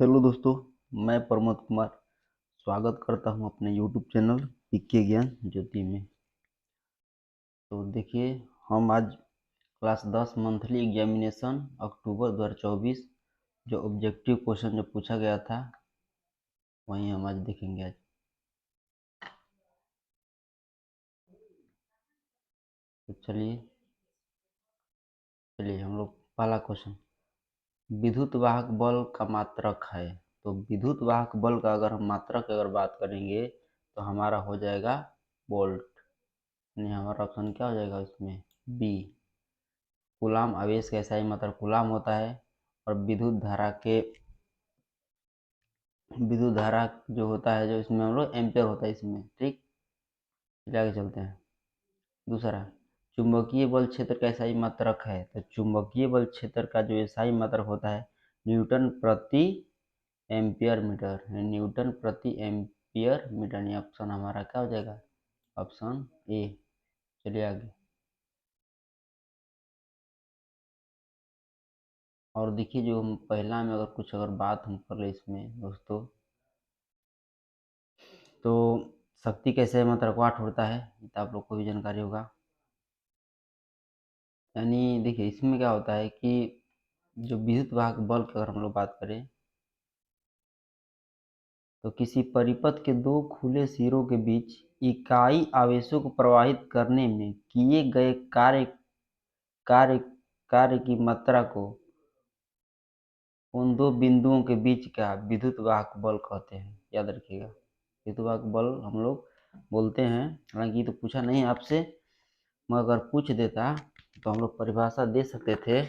Hello दोस्तों, मैं प्रमोद कुमार स्वागत करता हूं अपने यूट्यूब चैनल पीके ज्ञान ज्योति में। तो देखिए, हम आज क्लास 10 मंथली एग्जामिनेशन अक्टूबर 2024 जो ऑब्जेक्टिव क्वेश्चन जो पूछा गया था वही हम आज देखेंगे। आज तो चलिए चलिए हम लोग पहला क्वेश्चन, विद्युत वाहक बल का मात्रक है। तो विद्युत वाहक बल का अगर हम मात्रक की अगर बात करेंगे तो हमारा हो जाएगा वोल्ट, यानी हमारा ऑप्शन क्या हो जाएगा इसमें, बी। कूलाम आवेश का SI मात्रक कूलाम होता है और विद्युत धारा जो होता है, जो इसमें हम लोग एम्पियर होता है इसमें। ठीक, चलिए आगे चलते हैं। दूसरा, चुंबकीय बल क्षेत्र का SI मात्रक है। तो चुंबकीय बल क्षेत्र का जो SI मात्रक होता है न्यूटन प्रति एम्पियर मीटर, न्यूटन प्रति एम्पियर मीटर। ये ऑप्शन हमारा क्या हो जाएगा, ऑप्शन ए। चलिए आगे। और देखिए, जो हम पहला में अगर कुछ अगर बात हम कर ले इसमें दोस्तों, तो शक्ति कैसे मात्रक वाट होता है, ये तो आप लोग को भी जानकारी होगा। यानी देखिए, इसमें क्या होता है कि जो विद्युत वाहक बल की अगर हम लोग बात करें तो किसी परिपथ के दो खुले सिरों के बीच इकाई आवेशों को प्रवाहित करने में किए गए कार्य कार्य की मात्रा को उन दो बिंदुओं के बीच का विद्युत वाहक बल कहते हैं। याद रखिएगा, विद्युत वाहक बल हम लोग बोलते हैं। हालांकि ये तो पूछा नहीं आपसे, मगर अगर पूछ देता तो हम लोग परिभाषा दे सकते थे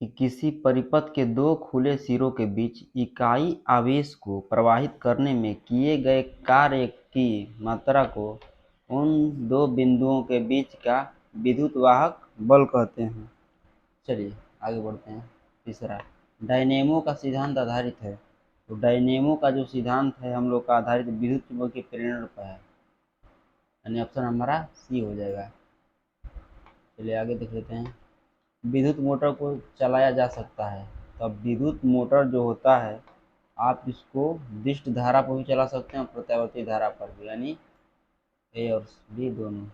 कि किसी परिपथ के दो खुले सिरों के बीच इकाई आवेश को प्रवाहित करने में किए गए कार्य की मात्रा को उन दो बिंदुओं के बीच का विद्युत वाहक बल कहते हैं। चलिए आगे बढ़ते हैं। तीसरा, डायनेमो का सिद्धांत आधारित है। तो डायनेमो का जो सिद्धांत है हम लोग का आधारित विद्युत चुम्बकीय प्रेरण पर है, यानी ऑप्शन हमारा सी हो जाएगा। चलिए आगे देख लेते हैं। विद्युत मोटर को चलाया जा सकता है। तो अब विद्युत मोटर जो होता है आप इसको दिष्ट धारा पर भी चला सकते हैं और प्रत्यावर्ती धारा पर भी, यानी ए और बी दोनों।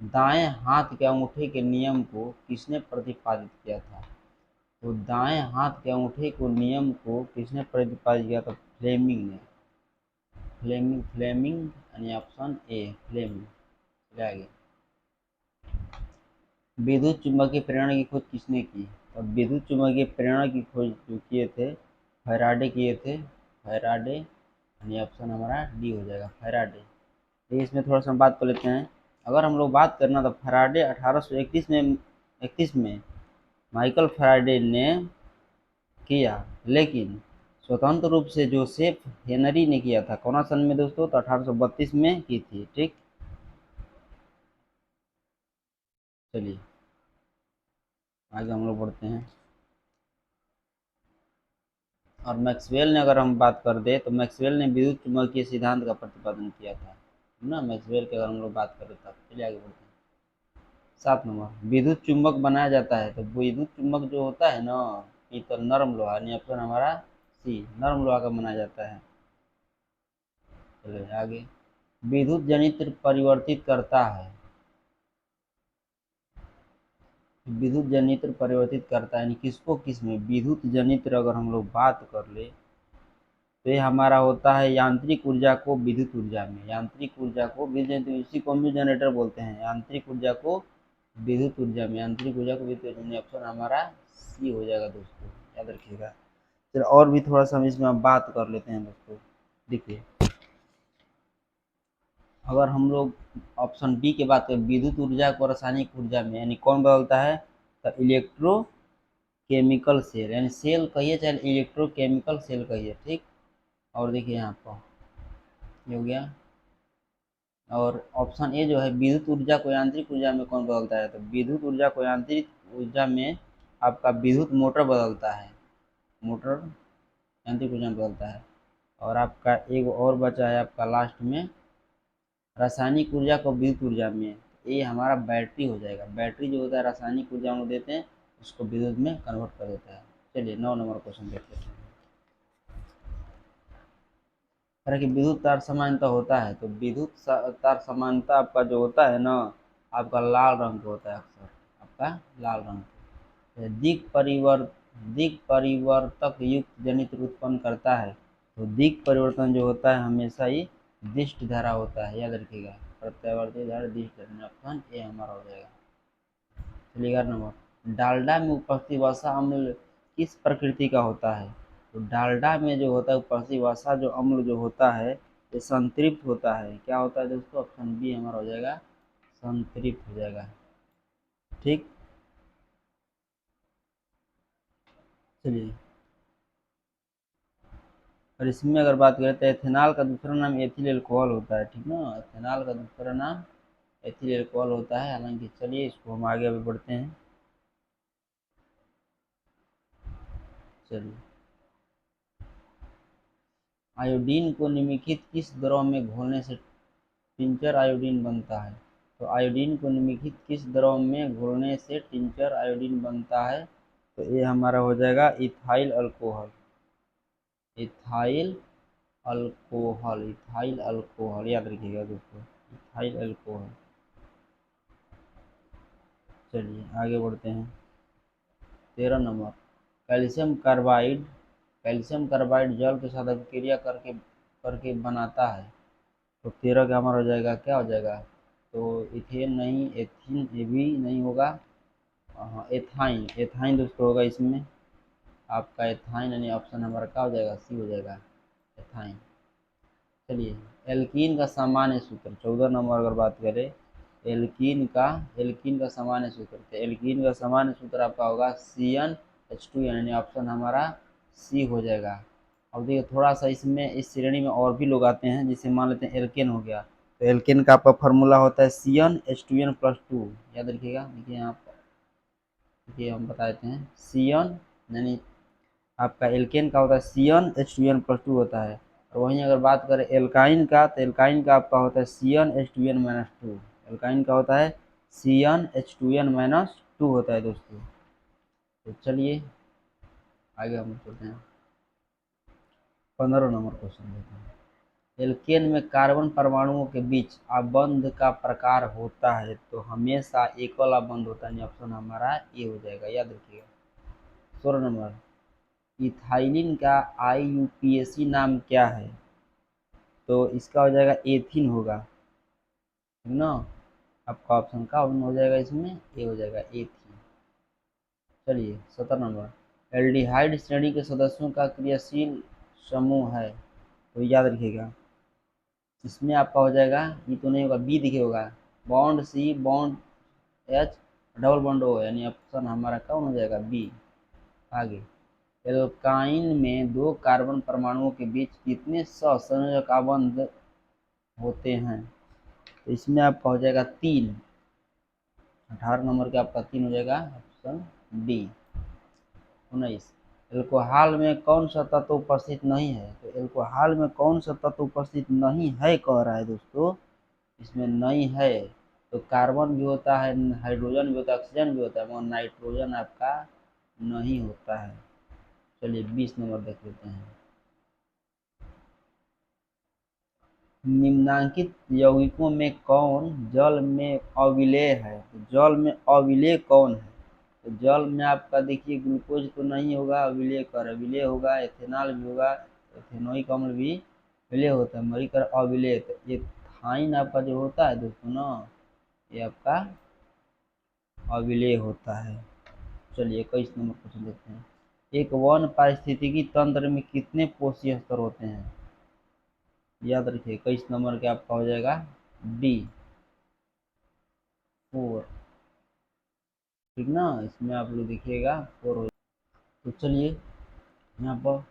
दाएं हाथ के अंगूठे के नियम को किसने प्रतिपादित किया था। तो दाएं हाथ के अंगूठे को नियम को किसने प्रतिपादित किया था, फ्लेमिंग ने। फ्लेमिंग यानी ऑप्शन ए, फ्लेमिंग। आगे, विद्युत चुम्बकीय प्रेरण की खोज किसने की। और विद्युत चुम्बकीय प्रेरण की खोज जो किए थे फैराडे किए थे, फैराडे, यानी ऑप्शन हमारा डी हो जाएगा, फैराडे। तो इसमें थोड़ा सा बात कर लेते हैं। अगर हम लोग बात करना तो फैराडे 1831 में माइकल फैराडे ने किया, लेकिन स्वतंत्र रूप से जोसेफ हेनरी ने किया था। कौन सन में दोस्तों, तो 1832 में की थी। ठीक, चलिए आगे हम लोग बढ़ते हैं। और मैक्सवेल ने अगर हम बात कर दे तो मैक्सवेल ने विद्युत चुम्बकीय सिद्धांत का प्रतिपादन किया था ना, मैक्सवेल की अगर हम लोग बात करें तब। चलिए आगे बढ़ते हैं। 7 नंबर, विद्युत चुम्बक बनाया जाता है। तो विद्युत चुम्बक जो होता है ना, ये तो नरम लोहा, यानी ऑप्शन हमारा सी, नरम लोहा का बनाया जाता है। चलिए आगे, विद्युत जनित्र परिवर्तित करता है। विद्युत जनित्र परिवर्तित करता है यानी किसको किस में, विद्युत जनित्र अगर हम लोग बात कर ले तो ये हमारा होता है यांत्रिक ऊर्जा को विद्युत ऊर्जा में, यांत्रिक ऊर्जा को विद्युत, इसी को हम जनरेटर बोलते हैं, यांत्रिक ऊर्जा को विद्युत ऊर्जा में, यांत्रिक ऊर्जा को विद्युत ऊर्जा में। ऑप्शन हमारा सी हो जाएगा दोस्तों, याद रखिएगा। चलो और भी थोड़ा सा हम इसमें हम बात कर लेते हैं दोस्तों। देखिए, अगर हम लोग ऑप्शन डी की बात करें, विद्युत ऊर्जा को रासायनिक ऊर्जा में, यानी कौन बदलता है, तो इलेक्ट्रो केमिकल सेल, यानी सेल कहिए चाहे इलेक्ट्रोकेमिकल सेल कहिए। ठीक, और देखिए यहाँ पर ये हो गया। और ऑप्शन ए जो है, विद्युत ऊर्जा को यांत्रिक ऊर्जा में कौन बदलता है, तो विद्युत ऊर्जा को यांत्रिक ऊर्जा में आपका विद्युत मोटर बदलता है, मोटर यांत्रिक ऊर्जा में बदलता है। और आपका एक और बचा है आपका लास्ट में, रासायनिक ऊर्जा को विद्युत ऊर्जा में, ये हमारा बैटरी हो जाएगा। बैटरी जो होता है रासायनिक ऊर्जा हम लोग देते हैं, उसको विद्युत में कन्वर्ट कर देता है। चलिए 9 नंबर क्वेश्चन देख लेते हैं। अरे कि विद्युत तार समानता होता है, तो तार समानता आपका जो होता है ना, आपका लाल रंग का होता है अक्सर, आपका लाल रंग का। दिक परिवर्तक युक्त जनित्र उत्पन्न करता है, तो दिक परिवर्तन जो होता है हमेशा ही दिष्ट धारा होता है, याद रखिएगा। प्रत्यावर्ती धारा दिष्ट धारा, ऑप्शन ए हमारा हो जाएगा। चलिए 11 नंबर, डालडा में उपस्थित वसा अम्ल किस प्रकृति का होता है? तो डालडा में जो होता है उपस्थित वसा जो अम्ल जो होता है, ये संतृप्त होता है। क्या होता है दोस्तों? ऑप्शन बी हमारा हो जाएगा, संतृप्त हो जाएगा। ठीक, चलिए। और इसमें अगर बात करें तो एथेनॉल का दूसरा नाम एथिल अल्कोहल होता है, ठीक ना। एथेनॉल का दूसरा नाम एथिल अल्कोहल होता है। हालांकि चलिए इसको हम आगे अभी बढ़ते हैं। चलिए, आयोडीन को निम्नलिखित किस द्रव में घोलने से टिंचर आयोडीन बनता है? तो आयोडीन को निम्नलिखित किस द्रव में घोलने से टिंचर आयोडीन बनता है? तो ये हमारा हो जाएगा ethyl alcohol. Ethyl alcohol, ethyl alcohol, याद रखिएगा दोस्तों, इथाइल अल्कोहल। चलिए आगे बढ़ते हैं। 13 number, calcium carbide, calcium carbide जल के साथ अभिक्रिया करके करके बनाता है। तो 13 का हमारा हो जाएगा, क्या हो जाएगा? तो इथेन नहीं, एथिन ये भी नहीं होगा। हाँ, एथाइन, एथाइन दोस्तों होगा इसमें आपका, एथाइन यानी ऑप्शन हमारा क्या हो जाएगा? सी हो जाएगा, एथाइन। चलिए, एल्कीन का सामान्य सूत्र 14 नंबर अगर बात करें, एल्कीन का सामान्य सूत्र, तो एल्कीन का सामान्य सूत्र आपका होगा CnH2 यानी ऑप्शन हमारा सी हो जाएगा। अब देखिए थोड़ा सा इसमें इस श्रेणी में और भी लोग आते हैं, जिसे मान लेते हैं एल्केन हो गया। तो एल्केन का आपका फॉर्मूला होता है CnH2n+2, याद रखिएगा। देखिए यहाँ पर, देखिए हम बता देते हैं, Cn यानी आपका एल्केन का होता है CnH2n+2 होता है। और वहीं अगर बात करें एल्काइन का, तो एल्काइन का आपका होता है CnH2n-2। एल्काइन का होता है CnH2n-2 होता है दोस्तों। तो चलिए आगे हम चलते हैं। 15 नंबर क्वेश्चन देखते हैं। एल्केन में कार्बन परमाणुओं के बीच आबंध का प्रकार होता है, तो हमेशा एकल आबंध होता है। ऑप्शन हमारा ए हो जाएगा, याद रखिएगा। 16 नंबर, इथाइलिन का IUPAC नाम क्या है? तो इसका हो जाएगा एथिन होगा, ठीक ना। आपका ऑप्शन का हो जाएगा इसमें, ए हो जाएगा, एथिन। चलिए 17 नंबर, एल्डिहाइड श्रेणी के सदस्यों का क्रियाशील समूह है, तो याद रखिएगा। इसमें आपका हो जाएगा, ये तो नहीं होगा, बी दिखे होगा, bond C, bond H, double bond O, यानी ऑप्शन हमारा कौन हो जाएगा? बी। आगे, एल्काइन में दो कार्बन परमाणुओं के बीच कितने सहसंयोजक आबंध होते हैं? तो इसमें आपका हो जाएगा 3। 18 नंबर का आपका 3 हो जाएगा, ऑप्शन डी। 19, एल्कोहल में कौन सा तत्व उपस्थित नहीं है? तो एल्कोहल में कौन सा तत्व उपस्थित नहीं है कह रहा है दोस्तों, इसमें नहीं है। तो कार्बन भी होता है, हाइड्रोजन भी होता है, ऑक्सीजन भी होता है, मगर नाइट्रोजन आपका नहीं होता है। चलिए 20 नंबर देख लेते हैं। निम्नांकित यौगिकों में कौन जल में अविलेय है? तो जल में अविलेय कौन है? तो जल में आपका देखिए ग्लूकोज तो नहीं होगा, अविलेय कर अविलेय होगा, एथेनॉल भी होगा, एथेनोइक अम्ल भी विलेय होता है, मरी कर अविलेय। तो एथाइन आपका जो होता है दोस्तों ना, ये आपका अविलेय होता है। चलिए 21 नंबर क्वेश्चन देखते हैं। एक वन पारिस्थितिकी तंत्र में कितने पोषक स्तर होते हैं? याद रखिए 21 नंबर के आपका हो जाएगा डी, 4, ठीक ना। इसमें आप लोग देखिएगा 4 हो। तो चलिए यहाँ पर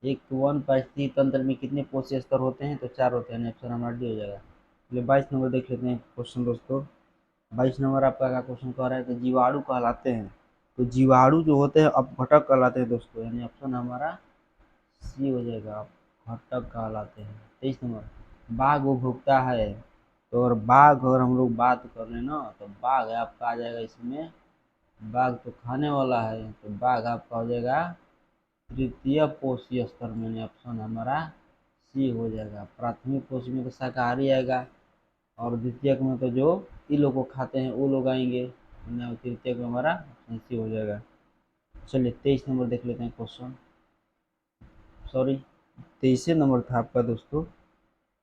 एक वन पारिस्थितिकी तंत्र में कितने पोषक स्तर होते हैं? तो 4 होते हैं, ऑप्शन हमारा डी हो जाएगा। चलिए 22 नंबर देख लेते हैं क्वेश्चन दोस्तों। 22 नंबर आपका क्या क्वेश्चन कह रहा है? तो जीवाणु कहलाते हैं, तो जीवाणु जो होते हैं अपघटक कहलाते हैं दोस्तों, यानी ऑप्शन हमारा सी हो जाएगा, घटक कहलाते हैं। 23 नंबर, बाघ उपभोक्ता है, तो और बाघ अगर हम लोग बात कर रहे हैं ना, तो बाघ आपका आ जाएगा इसमें बाघ तो खाने वाला है, तो बाघ आपका हो जाएगा तृतीय पोषीय स्तर में, ऑप्शन हमारा सी हो जाएगा। प्राथमिक पोषी में तो शाकाहारी आएगा, और द्वितीयक में तो जो इन लोग को खाते हैं वो लोग आएंगे, तृतीयक में हमारा ऑप्शन सी हो जाएगा। चलिए 23 नंबर देख लेते हैं क्वेश्चन, सॉरी 23 नंबर था आपका दोस्तों,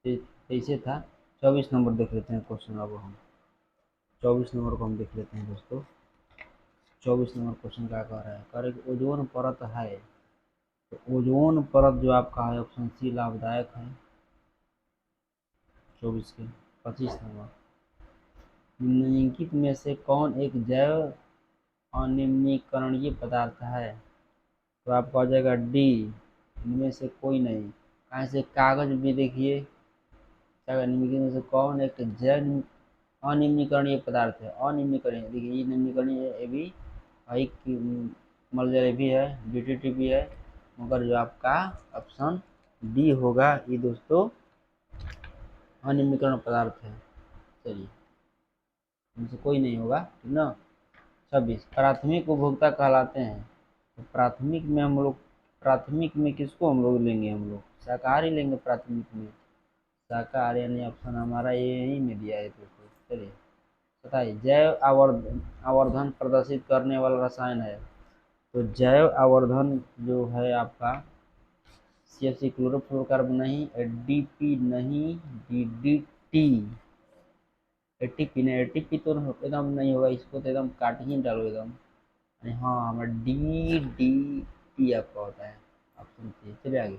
23 था। 24 नंबर देख लेते हैं क्वेश्चन, अब हम 24 नंबर को हम देख लेते हैं दोस्तों। 24 नंबर क्वेश्चन क्या कह रहा है, कह रहे कि ओजोन परत है, तो ओजोन परत जो आपका है ऑप्शन सी लाभदायक है। 24 के 25 नंबर, निम्नलिखित में से कौन एक जैव अनिम्नीकरणीय पदार्थ है, तो आपका हो जाएगा डी, इनमें से कोई नहीं। कहाँ से कागज भी देखिए, निम्नलिखित में से कौन एक जैव अनिम्नीकरणीय पदार्थ है, अनिम्नीकरणीय देखिए, ये निम्नीकरणीय ये भी एक मलजल भी है, डीडीटी भी है, मगर जो आपका ऑप्शन डी होगा ये दोस्तों अनिम्नीकरण पदार्थ है। चलिए इनसे कोई नहीं होगा, ठीक ना। 26 प्राथमिक उपभोक्ता कहलाते हैं, तो प्राथमिक में हम लोग, प्राथमिक में किसको हम लोग लेंगे, हम लोग शाकाहारी लेंगे प्राथमिक में, शाकाहारी यानी ऑप्शन हमारा यही में दिया है दोस्तों। चलिए बताइए, जैव आवर्धन आवर्धन प्रदर्शित करने वाला रसायन है, तो जैव आवर्धन जो है आपका CFC क्लोरोफ्लोरोकार्बन नहीं, एडीपी नहीं, डीडीटी, एटीपी नहीं, एटीपी तो एकदम नहीं होगा, इसको तो एकदम काट ही डालो एकदम। अरे हाँ हमारा डी डी टी आपका होता है, ऑप्शन सी। चलिए आगे,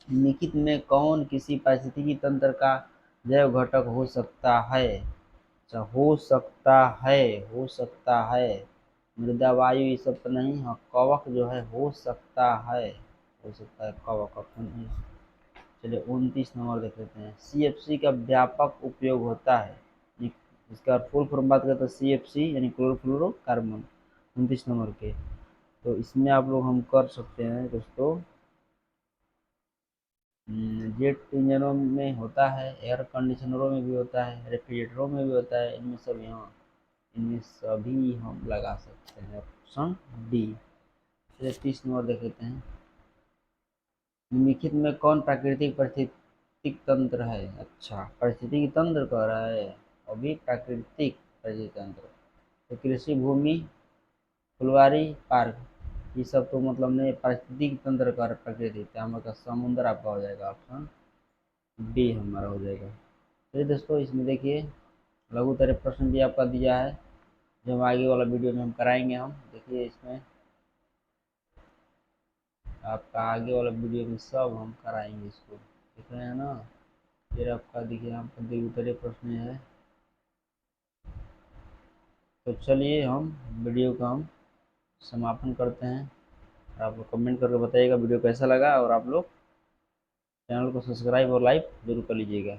निम्नलिखित में कौन किसी पारिस्थितिकी तंत्र का जैव घटक हो सकता है, अच्छा हो सकता है, हो सकता है, मृदा वायु ये सब तो नहीं, हाँ कवक जो है हो सकता है, हो सकता है कवक, ऑप्शन ए। चलिए 29 नंबर देख लेते हैं, CFC का व्यापक उपयोग होता है, इसका फुल फॉर्म बात करते हैं CFC यानी क्लोरोफ्लोरोकार्बन। 29 नंबर के, तो इसमें आप लोग हम कर सकते हैं दोस्तों, जेट इंजनों में होता है, एयर कंडीशनरों में भी होता है, रेफ्रिजरेटरों में भी होता है, इनमें सब यहाँ, इनमें सभी हम लगा सकते हैं, ऑप्शन डी। चलिए 30 नंबर देख लेते हैं, निम्नलिखित में कौन प्राकृतिक पारिस्थितिक तंत्र है, अच्छा पारिस्थितिक तंत्र कह रहा है, अभी प्राकृतिक पारिस्थितिक तंत्र, तो कृषि भूमि, फुलवारी पार्क, ये सब तो मतलब नहीं, पारिस्थितिक तंत्र का प्रकृति हमारा समुद्र आपका हो जाएगा, ऑप्शन डी हमारा हो जाएगा। चलिए दोस्तों इसमें देखिए लघुतर प्रश्न भी आपका दिया है, जो हम आगे वाला वीडियो में हम कराएंगे, हम देखिए इसमें आपका आगे वाला वीडियो में सब हम कराएंगे इसको, देख रहे हैं ना। फिर आपका देखिए यहाँ पर लघुतर प्रश्न है, तो चलिए हम वीडियो का हम समापन करते हैं, आप लोग कमेंट करके बताइएगा वीडियो कैसा लगा, और आप लोग चैनल को सब्सक्राइब और लाइक जरूर कर लीजिएगा।